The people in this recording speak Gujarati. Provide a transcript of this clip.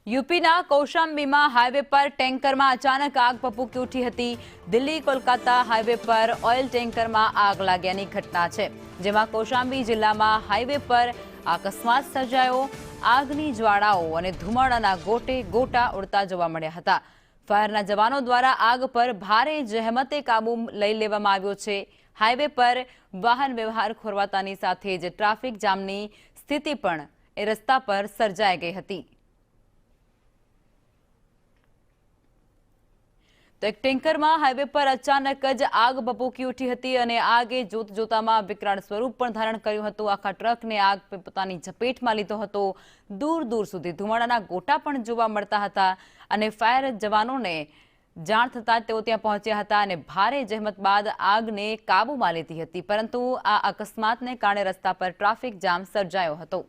યુપીના કૌશામ્બીમાં હાઈવે પર ટેન્કરમાં અચાનક આગ ભભૂકી ઉઠી હતી। દિલ્હી કોલકાતા હાઈવે પર ઓઇલ ટેન્કરમાં આગ લાગ્યાની ઘટના છે, જેમાં કૌશામ્બી જિલ્લામાં હાઈવે પર અકસ્માત સર્જાયો। આગની જ્વાળાઓ અને ધુમાડાના ગોટે ગોટા ઉડતા જોવા મળ્યા હતા। ફાયરના જવાનો દ્વારા આગ પર ભારે જહેમતે કાબુ લઈ લેવામાં આવ્યો છે। હાઈવે પર વાહન વ્યવહાર ખોરવાતાની સાથે જ ટ્રાફિક જામની સ્થિતિ પણ એ રસ્તા પર સર્જાઈ ગઈ હતી। તો એક ટેન્કરમાં હાઈવે પર અચાનક જ આગ ભભૂકી ઉઠી હતી અને આગે જોતજોતામાં વિકરાળ સ્વરૂપ પણ ધારણ કર્યું હતું। આખા ટ્રકને આગ પોતાની ઝપેટમાં લીધો હતો। દૂર દૂર સુધી ધુમાડાના ગોટા પણ જોવા મળતા હતા અને ફાયર જવાનોને જાણ થતાં તેઓ ત્યાં પહોંચ્યા હતા અને ભારે જહેમત બાદ આગને કાબૂમાં લીધી હતી, પરંતુ આ અકસ્માતને કારણે રસ્તા પર ટ્રાફિક જામ સર્જાયો હતો।